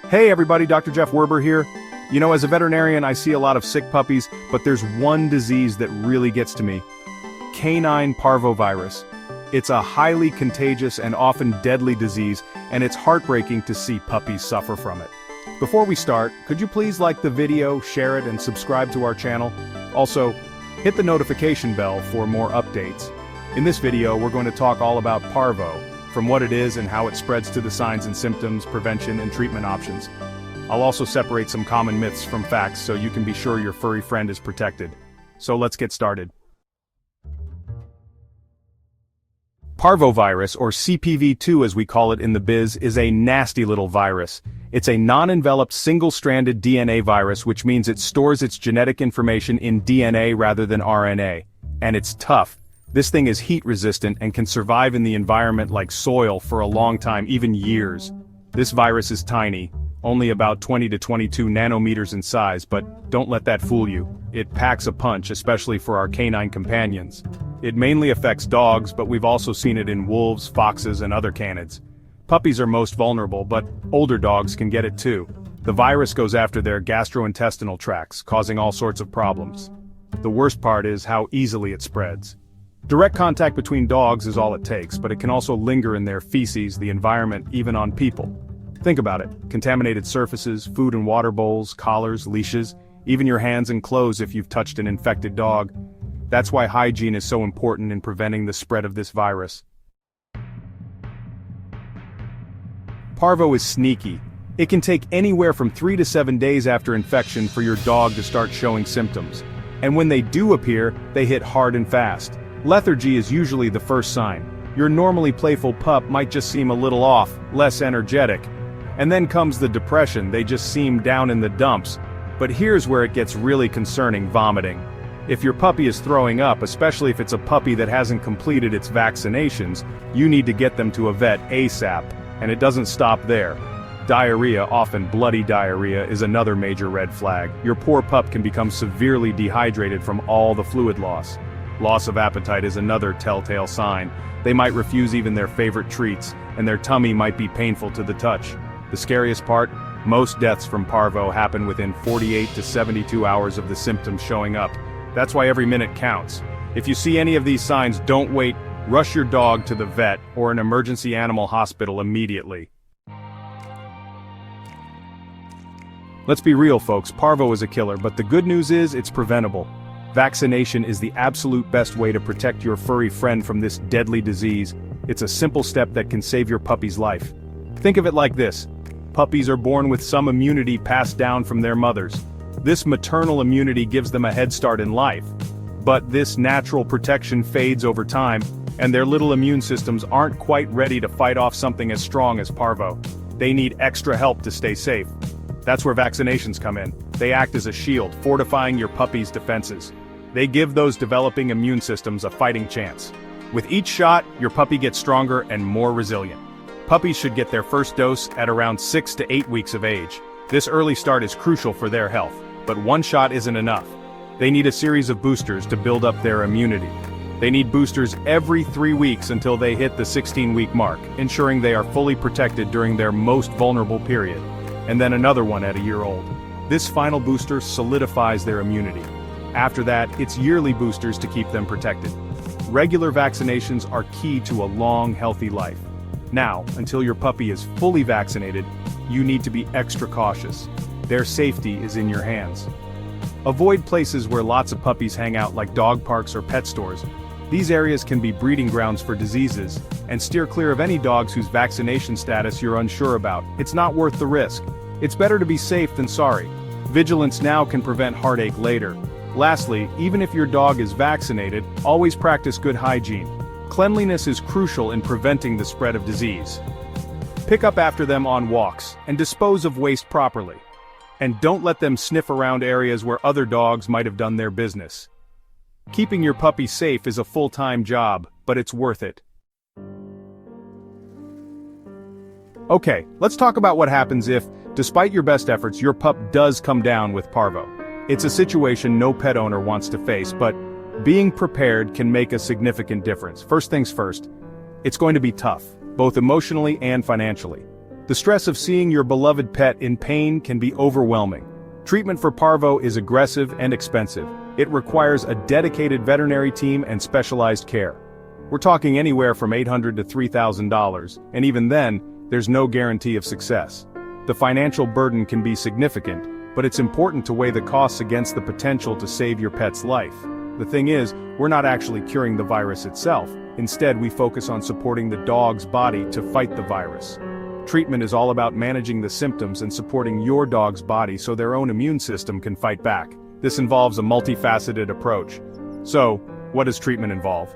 Hey everybody, Dr. Jeff Werber here. You know, as a veterinarian, I see a lot of sick puppies, but there's one disease that really gets to me. Canine Parvovirus. It's a highly contagious and often deadly disease, and it's heartbreaking to see puppies suffer from it. Before we start, could you please like the video, share it, and subscribe to our channel? Also, hit the notification bell for more updates. In this video, we're going to talk all about Parvo, from what it is and how it spreads to the signs and symptoms, prevention, and treatment options. I'll also separate some common myths from facts so you can be sure your furry friend is protected. So let's get started. Parvovirus, or CPV2 as we call it in the biz, is a nasty little virus. It's a non-enveloped single-stranded DNA virus, which means it stores its genetic information in DNA rather than RNA. And it's tough. This thing is heat-resistant and can survive in the environment like soil for a long time, even years. This virus is tiny, only about 20 to 22 nanometers in size, but don't let that fool you. It packs a punch, especially for our canine companions. It mainly affects dogs, but we've also seen it in wolves, foxes, and other canids. Puppies are most vulnerable, but older dogs can get it too. The virus goes after their gastrointestinal tracts, causing all sorts of problems. The worst part is how easily it spreads. Direct contact between dogs is all it takes, but it can also linger in their feces, the environment, even on people. Think about it: contaminated surfaces, food and water bowls, collars, leashes, even your hands and clothes if you've touched an infected dog. That's why hygiene is so important in preventing the spread of this virus. Parvo is sneaky. It can take anywhere from 3 to 7 days after infection for your dog to start showing symptoms. And when they do appear, they hit hard and fast. Lethargy is usually the first sign. Your normally playful pup might just seem a little off, less energetic. And then comes the depression, they just seem down in the dumps. But here's where it gets really concerning: vomiting. If your puppy is throwing up, especially if it's a puppy that hasn't completed its vaccinations, you need to get them to a vet ASAP. And it doesn't stop there. Diarrhea, often bloody diarrhea, is another major red flag. Your poor pup can become severely dehydrated from all the fluid loss. Loss of appetite is another telltale sign. They might refuse even their favorite treats, and their tummy might be painful to the touch. The scariest part? Most deaths from Parvo happen within 48 to 72 hours of the symptoms showing up. That's why every minute counts. If you see any of these signs, don't wait. Rush your dog to the vet or an emergency animal hospital immediately. Let's be real, folks, Parvo is a killer, but the good news is it's preventable. Vaccination is the absolute best way to protect your furry friend from this deadly disease. It's a simple step that can save your puppy's life. Think of it like this: puppies are born with some immunity passed down from their mothers. This maternal immunity gives them a head start in life. But this natural protection fades over time, and their little immune systems aren't quite ready to fight off something as strong as Parvo. They need extra help to stay safe. That's where vaccinations come in. They act as a shield, fortifying your puppy's defenses. They give those developing immune systems a fighting chance. With each shot, your puppy gets stronger and more resilient. Puppies should get their first dose at around 6 to 8 weeks of age. This early start is crucial for their health, but one shot isn't enough. They need a series of boosters to build up their immunity. They need boosters every 3 weeks until they hit the 16-week mark, ensuring they are fully protected during their most vulnerable period. And then another one at a year old. This final booster solidifies their immunity. After that, it's yearly boosters to keep them protected. Regular vaccinations are key to a long, healthy life. Now, until your puppy is fully vaccinated, you need to be extra cautious. Their safety is in your hands. Avoid places where lots of puppies hang out, like dog parks or pet stores. These areas can be breeding grounds for diseases, and steer clear of any dogs whose vaccination status you're unsure about. It's not worth the risk. It's better to be safe than sorry. Vigilance now can prevent heartache later. Lastly, even if your dog is vaccinated, always practice good hygiene. Cleanliness is crucial in preventing the spread of disease. Pick up after them on walks, and dispose of waste properly. And don't let them sniff around areas where other dogs might have done their business. Keeping your puppy safe is a full-time job, but it's worth it. Okay, let's talk about what happens if, despite your best efforts, your pup does come down with Parvo. It's a situation no pet owner wants to face, but being prepared can make a significant difference. First things first, it's going to be tough, both emotionally and financially. The stress of seeing your beloved pet in pain can be overwhelming. Treatment for parvo is aggressive and expensive. It requires a dedicated veterinary team and specialized care. We're talking anywhere from $800 to $3,000, and even then, there's no guarantee of success. The financial burden can be significant, but it's important to weigh the costs against the potential to save your pet's life. The thing is, we're not actually curing the virus itself. Instead, we focus on supporting the dog's body to fight the virus. Treatment is all about managing the symptoms and supporting your dog's body so their own immune system can fight back. This involves a multifaceted approach. So, what does treatment involve?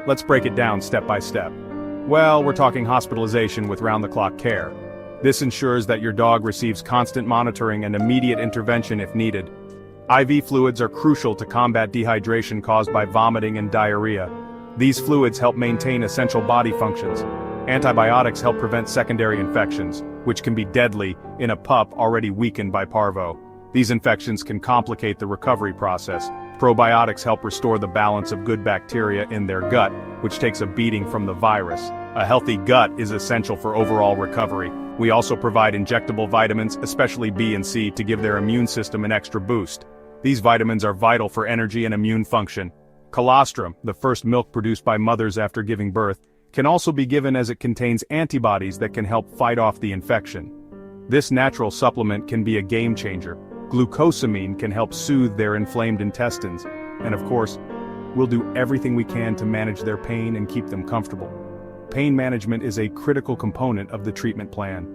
Let's break it down step by step. Well, we're talking hospitalization with round-the-clock care. This ensures that your dog receives constant monitoring and immediate intervention if needed. IV fluids are crucial to combat dehydration caused by vomiting and diarrhea. These fluids help maintain essential body functions. Antibiotics help prevent secondary infections, which can be deadly in a pup already weakened by parvo. These infections can complicate the recovery process. Probiotics help restore the balance of good bacteria in their gut, which takes a beating from the virus. A healthy gut is essential for overall recovery. We also provide injectable vitamins, especially B and C, to give their immune system an extra boost. These vitamins are vital for energy and immune function. Colostrum, the first milk produced by mothers after giving birth, can also be given as it contains antibodies that can help fight off the infection. This natural supplement can be a game changer. Glucosamine can help soothe their inflamed intestines. And of course, we'll do everything we can to manage their pain and keep them comfortable. Pain management is a critical component of the treatment plan.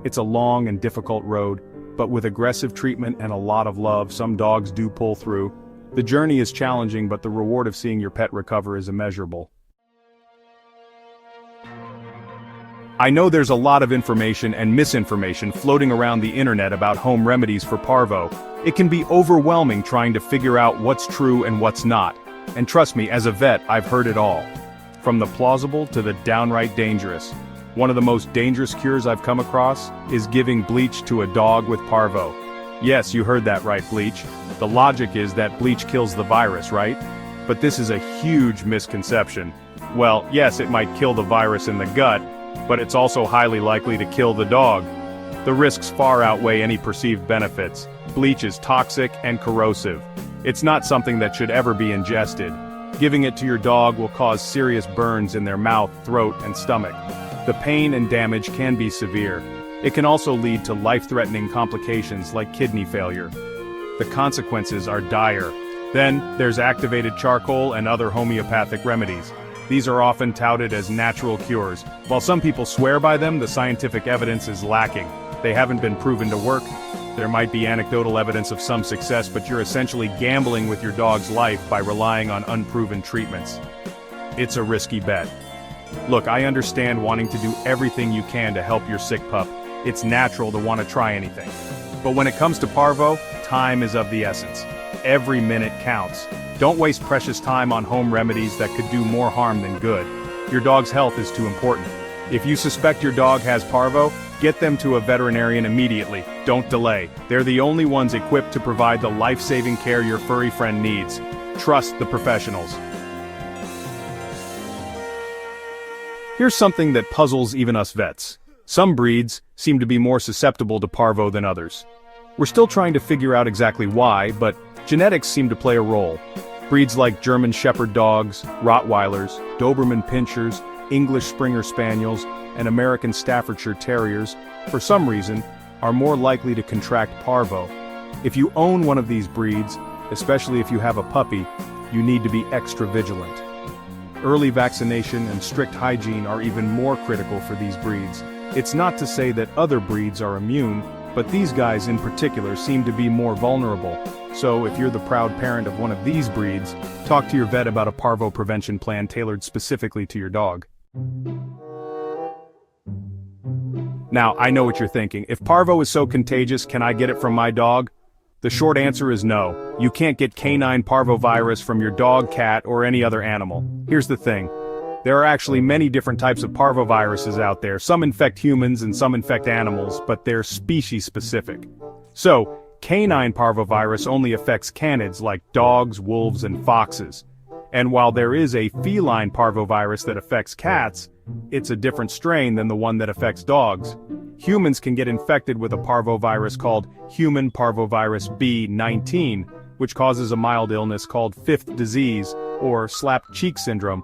It's a long and difficult road, but with aggressive treatment and a lot of love, some dogs do pull through. The journey is challenging, but the reward of seeing your pet recover is immeasurable. I know there's a lot of information and misinformation floating around the internet about home remedies for parvo. It can be overwhelming trying to figure out what's true and what's not. And trust me, as a vet, I've heard it all. From the plausible to the downright dangerous. One of the most dangerous cures I've come across is giving bleach to a dog with parvo. Yes, you heard that right, bleach. The logic is that bleach kills the virus, right? But this is a huge misconception. Well, yes, it might kill the virus in the gut, but it's also highly likely to kill the dog. The risks far outweigh any perceived benefits. Bleach is toxic and corrosive. It's not something that should ever be ingested. Giving it to your dog will cause serious burns in their mouth, throat, and stomach. The pain and damage can be severe. It can also lead to life-threatening complications like kidney failure. The consequences are dire. Then, there's activated charcoal and other homeopathic remedies. These are often touted as natural cures. While some people swear by them, the scientific evidence is lacking. They haven't been proven to work. There might be anecdotal evidence of some success, but you're essentially gambling with your dog's life by relying on unproven treatments. It's a risky bet. Look, I understand wanting to do everything you can to help your sick pup. It's natural to want to try anything. But when it comes to parvo, time is of the essence. Every minute counts. Don't waste precious time on home remedies that could do more harm than good. Your dog's health is too important. If you suspect your dog has parvo, get them to a veterinarian immediately. Don't delay. They're the only ones equipped to provide the life-saving care your furry friend needs. Trust the professionals. Here's something that puzzles even us vets. Some breeds seem to be more susceptible to parvo than others. We're still trying to figure out exactly why, but genetics seem to play a role. Breeds like German Shepherd dogs, Rottweilers, Doberman Pinschers, English Springer Spaniels, and American Staffordshire Terriers, for some reason, are more likely to contract parvo. If you own one of these breeds, especially if you have a puppy, you need to be extra vigilant. Early vaccination and strict hygiene are even more critical for these breeds. It's not to say that other breeds are immune, but these guys in particular seem to be more vulnerable. So if you're the proud parent of one of these breeds, talk to your vet about a parvo prevention plan tailored specifically to your dog. Now, I know what you're thinking. If parvo is so contagious, can I get it from my dog? The short answer is no. You can't get canine parvovirus from your dog, cat, or any other animal. Here's the thing. There are actually many different types of parvoviruses out there. Some infect humans and some infect animals, but they're species-specific. So, canine parvovirus only affects canids like dogs, wolves, and foxes. And while there is a feline parvovirus that affects cats, it's a different strain than the one that affects dogs. humans can get infected with a parvovirus called human parvovirus B19, which causes a mild illness called fifth disease, or slapped cheek syndrome,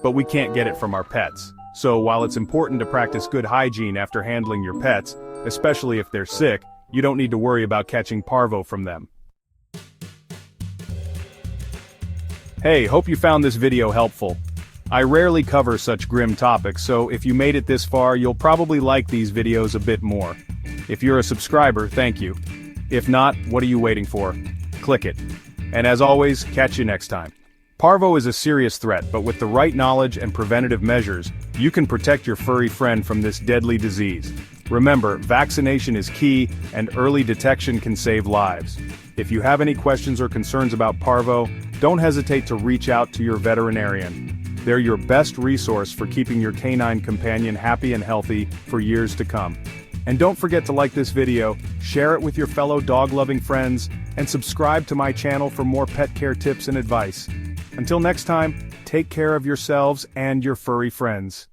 but we can't get it from our pets. So while it's important to practice good hygiene after handling your pets, especially if they're sick, you don't need to worry about catching parvo from them. Hey, hope you found this video helpful. I rarely cover such grim topics, so if you made it this far, you'll probably like these videos a bit more. If you're a subscriber, thank you. If not, what are you waiting for? Click it. And as always, catch you next time. Parvo is a serious threat, but with the right knowledge and preventative measures, you can protect your furry friend from this deadly disease. Remember, vaccination is key, and early detection can save lives. If you have any questions or concerns about Parvo, don't hesitate to reach out to your veterinarian. They're your best resource for keeping your canine companion happy and healthy for years to come. And don't forget to like this video, share it with your fellow dog-loving friends, and subscribe to my channel for more pet care tips and advice. Until next time, take care of yourselves and your furry friends.